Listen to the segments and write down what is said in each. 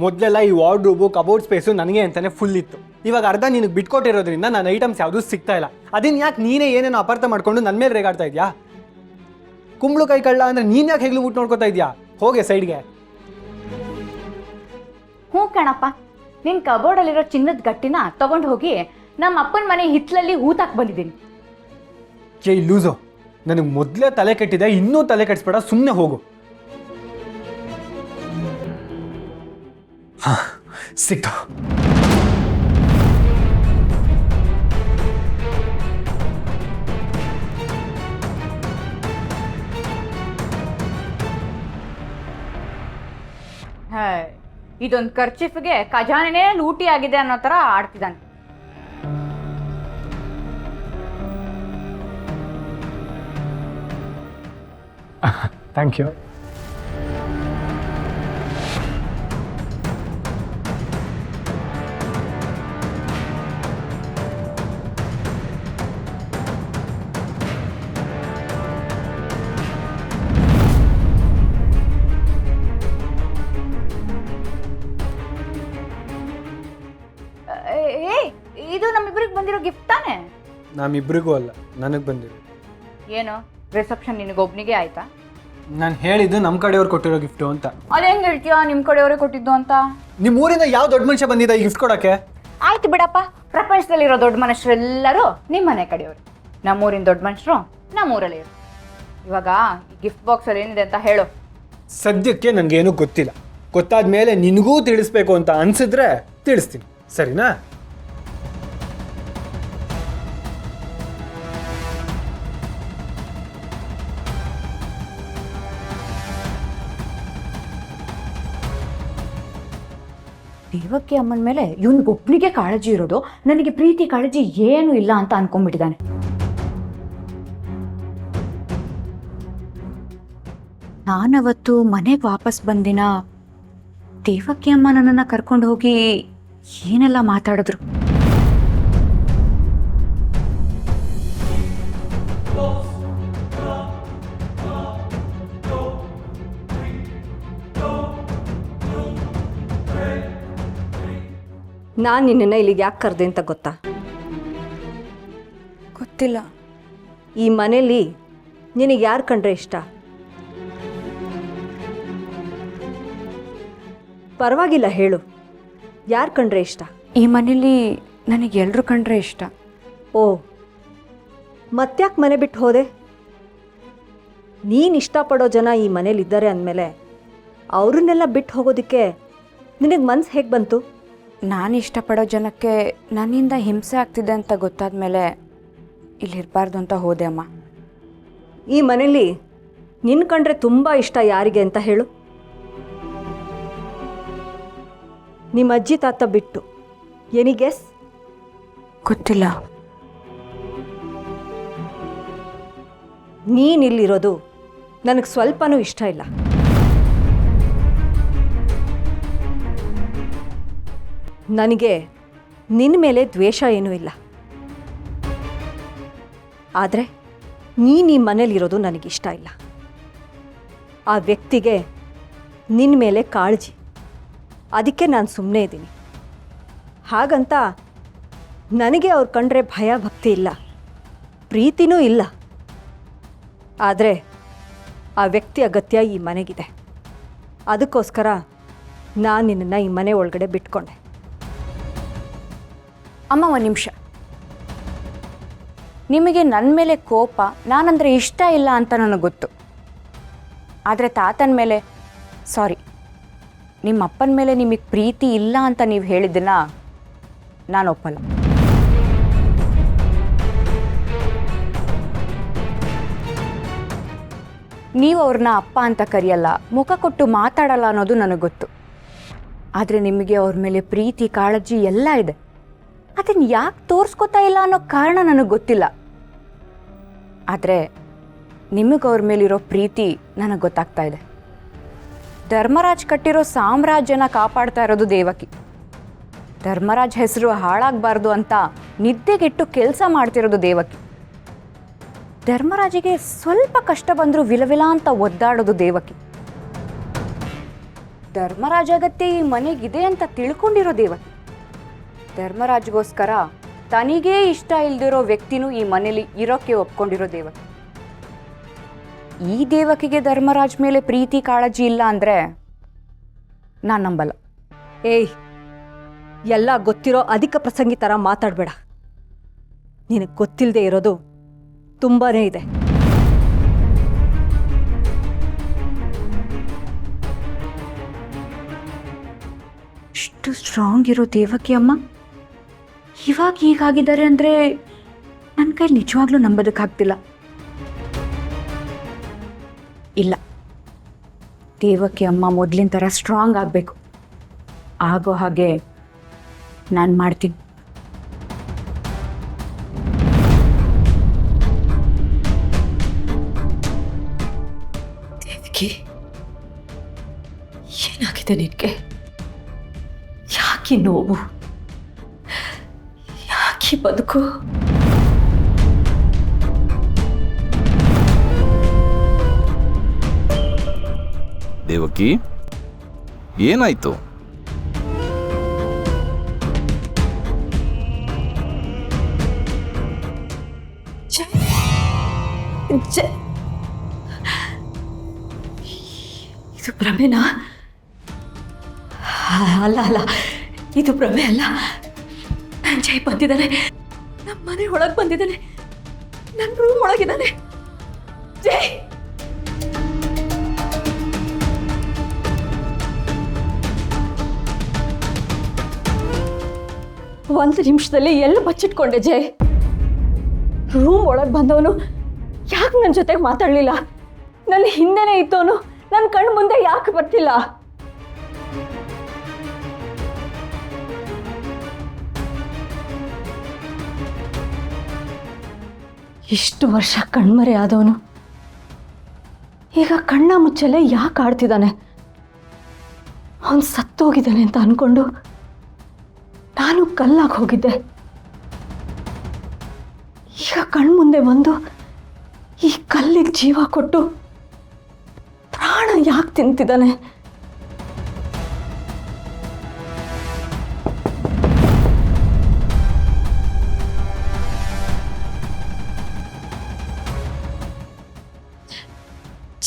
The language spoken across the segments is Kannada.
ಮೊದಲೆಲ್ಲ ಈ ವಾರ್ಡ್ರೂಬು ಕಬೋರ್ಡ್ ಸ್ಪೇಸು ನನಗೆ ಅಂತಾನೆ ಫುಲ್ ಇತ್ತು. ಇವಾಗ ಅರ್ಧ ನಿನಗೆ ಬಿಟ್ಕೊಟ್ಟಿರೋದ್ರಿಂದ ನನ್ನ ಐಟಮ್ಸ್ ಯಾವುದೂ ಸಿಗ್ತಾ ಇಲ್ಲ. ಅದನ್ನ ಯಾಕೆ ನೀನೇ ಏನೇನೋ ಅಪಾರ್ಥ ಮಾಡ್ಕೊಂಡು ನನ್ನ ಮೇಲೆ ರೇಗಾಡ್ತಾ ಇದೆಯಾ? ಕುಂಬಳಕಾಯಿ ಕಳ್ಳ ಅಂದರೆ ನೀನು ಯಾಕೆ ಹೆಗ್ಲು ಬಿಟ್ಟು ನೋಡ್ಕೊತಾ ಇದೆಯಾ? ಹೋಗೆ ಸೈಡ್ಗೆ. ಹ್ಞೂ ಕಣಪ್ಪ, ನಿನ್ನ ಕಬೋರ್ಡಲ್ಲಿರೋ ಚಿನ್ನದ ಗಟ್ಟಿನ ತಗೊಂಡು ಹೋಗಿ ನಮ್ಮ ಅಪ್ಪನ ಮನೆ ಹಿತ್ತಲಲ್ಲಿ ಹೂತಾಕ್ ಬಂದಿದ್ದೀನಿ. ಜೈ ಲೂಸು, ನನಗೆ ಮೊದಲೇ ತಲೆ ಕೆಟ್ಟಿದೆ, ಇನ್ನೂ ತಲೆ ಕೆಡಿಸ್ಬೇಡ, ಸುಮ್ಮನೆ ಹೋಗು. ಸಿಕ್ತು. ಇದೊಂದು ಖರ್ಚಿಫ್ಗೆ ಖಜಾನೆನೇ ಲೂಟಿ ಆಗಿದೆ ಅನ್ನೋ ಥರ ಆಡ್ತಿದ್ದಾನೆ. Thank you. ಇದು ನಮ್ಮಿಬ್ರಿಗೆ ಬಂದಿರೋ ಗಿಫ್ಟ್ ತಾನೆ? ನಮ್ಮಿಬ್ರಿಗೂ ಅಲ್ಲ, ನನಗೆ ಬಂದಿರೋ. ಏನು ರಿಸೆಪ್ಷನ್ ನಿನಗೊಬ್ನಿಗೆ ಆಯ್ತಾ? ನಾನು ಹೇಳಿದ್ದು ನಮ್ಮ ಕಡೆಯವ್ರು ಕೊಟ್ಟಿರೋ ಗಿಫ್ಟು ಅಂತ. ಅದೇ ಹೆಂಗೆ ಹೇಳ್ತೀಯಾ ನಿಮ್ಮ ಕಡೆಯವರೇ ಕೊಟ್ಟಿದ್ದು ಅಂತ? ನಿಮ್ಮ ಊರಿಂದ ಯಾವ ದೊಡ್ಡ ಮನುಷ್ಯ ಬಂದಿದ್ದ ಈ ಗಿಫ್ಟ್ ಕೊಡೋಕ್ಕೆ? ಆಯ್ತು ಬಿಡಪ್ಪ, ಪ್ರಪಂಚದಲ್ಲಿರೋ ದೊಡ್ಡ ಮನುಷ್ಯರೆಲ್ಲರೂ ನಿಮ್ಮ ಮನೆ ಕಡೆಯವರು. ನಮ್ಮೂರಿನ ದೊಡ್ಡ ಮನುಷ್ಯರು ನಮ್ಮೂರಲ್ಲಿ ಇರು. ಇವಾಗ ಈ ಗಿಫ್ಟ್ ಬಾಕ್ಸಲ್ಲಿ ಏನಿದೆ ಅಂತ ಹೇಳು. ಸದ್ಯಕ್ಕೆ ನನಗೇನು ಗೊತ್ತಿಲ್ಲ. ಗೊತ್ತಾದ ಮೇಲೆ ನಿನಗೂ ತಿಳಿಸ್ಬೇಕು ಅಂತ ಅನಿಸಿದ್ರೆ ತಿಳಿಸ್ತೀನಿ, ಸರಿನಾ? ದೇವಕ್ಕೆ ಅಮ್ಮನ ಮೇಲೆ ಇವನಿಗೊಬ್ಬನಿಗೆ ಕಾಳಜಿ ಇರೋದು, ನನಗೆ ಪ್ರೀತಿ ಕಾಳಜಿ ಏನೂ ಇಲ್ಲ ಅಂತ ಅನ್ಕೊಂಡ್ಬಿಟ್ಟಿದ್ದಾನೆ. ನಾನವತ್ತು ಮನೆಗೆ ವಾಪಸ್ ಬಂದಿನ ದೇವಕ್ಕೆ ಅಮ್ಮ ನನ್ನನ್ನು ಕರ್ಕೊಂಡು ಹೋಗಿ ಏನೆಲ್ಲ ಮಾತಾಡಿದ್ರು. ನಾನು ನಿನ್ನನ್ನು ಇಲ್ಲಿಗೆ ಯಾಕೆ ಕರೆದೆ ಅಂತ ಗೊತ್ತಾ? ಗೊತ್ತಿಲ್ಲ. ಈ ಮನೇಲಿ ನಿನಗೆ ಯಾರು ಕಂಡ್ರೆ ಇಷ್ಟ? ಪರವಾಗಿಲ್ಲ ಹೇಳು, ಯಾರು ಕಂಡ್ರೆ ಇಷ್ಟ? ಈ ಮನೇಲಿ ನನಗೆ ಎಲ್ಲರೂ ಕಂಡ್ರೆ ಇಷ್ಟ. ಓ, ಮತ್ತ್ಯಾಕೆ ಮನೆ ಬಿಟ್ಟು ಹೋದೆ? ನೀನು ಇಷ್ಟಪಡೋ ಜನ ಈ ಮನೇಲಿದ್ದಾರೆ ಅಂದಮೇಲೆ ಅವ್ರನ್ನೆಲ್ಲ ಬಿಟ್ಟು ಹೋಗೋದಕ್ಕೆ ನಿನಗೆ ಮನಸ್ಸು ಹೇಗೆ ಬಂತು? ನಾನು ಇಷ್ಟಪಡೋ ಜನಕ್ಕೆ ನನ್ನಿಂದ ಹಿಂಸೆ ಆಗ್ತಿದೆ ಅಂತ ಗೊತ್ತಾದ ಮೇಲೆ ಇಲ್ಲಿರಬಾರ್ದು ಅಂತ ಹೋದೆ ಅಮ್ಮ. ಈ ಮನೇಲಿ ನಿನ್ನ ಕಂಡ್ರೆ ತುಂಬ ಇಷ್ಟ ಯಾರಿಗೆ ಅಂತ ಹೇಳು? ನಿಮ್ಮ ಅಜ್ಜಿ ತಾತ ಬಿಟ್ಟು. Any guess? ಗೊತ್ತಿಲ್ಲ. ನೀನಿಲ್ಲಿರೋದು ನನಗೆ ಸ್ವಲ್ಪನೂ ಇಷ್ಟ ಇಲ್ಲ. ನನಗೆ ನಿನ್ನ ಮೇಲೆ ದ್ವೇಷ ಏನೂ ಇಲ್ಲ. ಆದರೆ ನೀನು ಈ ಮನೇಲಿರೋದು ನನಗಿಷ್ಟ ಇಲ್ಲ. ಆ ವ್ಯಕ್ತಿಗೆ ನಿನ್ನ ಮೇಲೆ ಕಾಳಜಿ, ಅದಕ್ಕೆ ನಾನು ಸುಮ್ಮನೆ ಇದ್ದೀನಿ. ಹಾಗಂತ ನನಗೆ ಅವ್ರು ಕಂಡ್ರೆ ಭಯ ಭಕ್ತಿ ಇಲ್ಲ, ಪ್ರೀತಿನೂ ಇಲ್ಲ. ಆದರೆ ಆ ವ್ಯಕ್ತಿ ಅಗತ್ಯ ಈ ಮನೆಗಿದೆ. ಅದಕ್ಕೋಸ್ಕರ ನಾನು ನಿನ್ನನ್ನು ಈ ಮನೆ ಒಳಗಡೆ ಬಿಟ್ಕೊಂಡೆ. ಅಮ್ಮ ಒಂದು ನಿಮಿಷ. ನಿಮಗೆ ನನ್ನ ಮೇಲೆ ಕೋಪ, ನಾನಂದರೆ ಇಷ್ಟ ಇಲ್ಲ ಅಂತ ನನಗೆ ಗೊತ್ತು. ಆದರೆ ತಾತನ ಮೇಲೆ, ಸಾರಿ, ನಿಮ್ಮ ಅಪ್ಪನ ಮೇಲೆ ನಿಮಗೆ ಪ್ರೀತಿ ಇಲ್ಲ ಅಂತ ನೀವು ಹೇಳಿದ್ದನ್ನ ನಾನು ಒಪ್ಪಲ್ಲ. ನೀವು ಅವ್ರನ್ನ ಅಪ್ಪ ಅಂತ ಕರೆಯಲ್ಲ, ಮುಖ ಕೊಟ್ಟು ಮಾತಾಡಲ್ಲ ಅನ್ನೋದು ನನಗೆ ಗೊತ್ತು. ಆದರೆ ನಿಮಗೆ ಅವ್ರ ಮೇಲೆ ಪ್ರೀತಿ ಕಾಳಜಿ ಎಲ್ಲ ಇದೆ. ಅದನ್ನು ಯಾಕೆ ತೋರಿಸ್ಕೊತಾ ಇಲ್ಲ ಅನ್ನೋ ಕಾರಣ ನನಗೆ ಗೊತ್ತಿಲ್ಲ. ಆದರೆ ನಿಮಗೆ ಅವ್ರ ಮೇಲಿರೋ ಪ್ರೀತಿ ನನಗೆ ಗೊತ್ತಾಗ್ತಾ ಇದೆ. ಧರ್ಮರಾಜ್ ಕಟ್ಟಿರೋ ಸಾಮ್ರಾಜ್ಯನ ಕಾಪಾಡ್ತಾ ಇರೋದು ದೇವಕಿ. ಧರ್ಮರಾಜ್ ಹೆಸರು ಹಾಳಾಗಬಾರ್ದು ಅಂತ ನಿದ್ದೆಗೆಟ್ಟು ಕೆಲಸ ಮಾಡ್ತಿರೋದು ದೇವಕಿ. ಧರ್ಮರಾಜಿಗೆ ಸ್ವಲ್ಪ ಕಷ್ಟ ಬಂದರೂ ವಿಲವಿಲ ಅಂತ ಒದ್ದಾಡೋದು ದೇವಕಿ. ಧರ್ಮರಾಜ ಅಗತ್ಯ ಈ ಮನೆಗಿದೆ ಅಂತ ತಿಳ್ಕೊಂಡಿರೋ ದೇವತೆ. ಧರ್ಮರಾಜ್ಗೋಸ್ಕರ ತನಿಗೇ ಇಷ್ಟ ಇಲ್ದಿರೋ ವ್ಯಕ್ತಿನೂ ಈ ಮನೇಲಿ ಇರೋಕ್ಕೆ ಒಪ್ಕೊಂಡಿರೋ ದೇವತೆ. ಈ ದೇವಕಿಗೆ ಧರ್ಮರಾಜ್ ಮೇಲೆ ಪ್ರೀತಿ ಕಾಳಜಿ ಇಲ್ಲ ಅಂದರೆ ನಾನು ನಂಬಲ್ಲ. ಏಯ್, ಎಲ್ಲ ಗೊತ್ತಿರೋ ಅಧಿಕ ಪ್ರಸಂಗಿ ಥರ ಮಾತಾಡಬೇಡ. ನಿನಗೆ ಗೊತ್ತಿಲ್ಲದೆ ಇರೋದು ತುಂಬಾ ಇದೆ. ಇಷ್ಟು ಸ್ಟ್ರಾಂಗ್ ಇರೋ ದೇವಕಿ ಅಮ್ಮ ಇವಾಗ ಹೀಗಾಗಿದ್ದಾರೆ ಅಂದರೆ ನನ್ನ ಕೈ ನಿಜವಾಗ್ಲೂ ನಂಬೋದಕ್ಕಾಗ್ತಿಲ್ಲ. ಇಲ್ಲ, ದೇವಕಿ ಅಮ್ಮ ಮೊದಲಿನ ಥರ ಸ್ಟ್ರಾಂಗ್ ಆಗಬೇಕು. ಆಗೋ ಹಾಗೆ ನಾನು ಮಾಡ್ತೀನಿ. ದೇವಕಿ, ಏನಾಗಿದೆ ನಿನಗೆ? ಯಾಕೆ ನೋವು? ಯಾಕೆ ಬದುಕು? ದೇವಕಿ, ಏನಾಯ್ತು? ಇದು ಭ್ರಮೆನಾ? ಅಲ್ಲ ಅಲ್ಲ, ಇದು ಭ್ರಮೆ ಅಲ್ಲ. ನನ್ನ ಜೈ ಬಂದಿದ್ದಾನೆ, ನಮ್ಮ ಮನೆ ಒಳಗೆ ಬಂದಿದ್ದಾನೆ, ನನ್ನ ರೂಮ್ ಒಳಗಿದ್ದಾನೆ. ಜೈ, ಒಂದು ನಿಮಿಷದಲ್ಲಿ ಎಲ್ಲ ಬಚ್ಚಿಟ್ಕೊಂಡೆ ಜೈ. ರೂಮ್ ಒಳಗೆ ಬಂದವನು ಯಾಕೆ ನನ್ನ ಜೊತೆಗೆ ಮಾತಾಡಲಿಲ್ಲ? ನನ್ನ ಹಿಂದೆನೇ ಇದ್ದವನು ನನ್ನ ಕಣ್ಣು ಮುಂದೆ ಯಾಕೆ ಬರ್ತಿಲ್ಲ? ಇಷ್ಟು ವರ್ಷ ಕಣ್ಮರೆ ಆದವನು ಈಗ ಕಣ್ಣ ಮುಚ್ಚಲೆ ಯಾಕೆ ಆಡ್ತಿದ್ದಾನೆ? ಅವನು ಸತ್ತೋಗಿದ್ದಾನೆ ಅಂತ ಅನ್ಕೊಂಡು ನಾನು ಕಲ್ಲಾಗಿ ಹೋಗಿದ್ದೆ. ಈಗ ಕಣ್ಮುಂದೆ ಬಂದು ಈ ಕಲ್ಲಿಗೆ ಜೀವ ಕೊಟ್ಟು ಪ್ರಾಣ ಯಾಕೆ ತಿಂತಿದ್ದಾನೆ?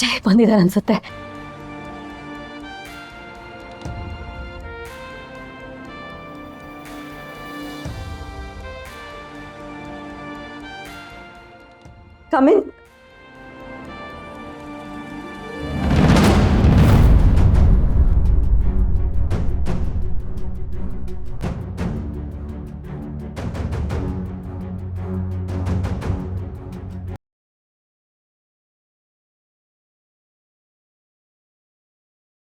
ಜೈ ಬಂದಿದ್ದಾನೆ ಅನ್ಸುತ್ತೆ. Come in.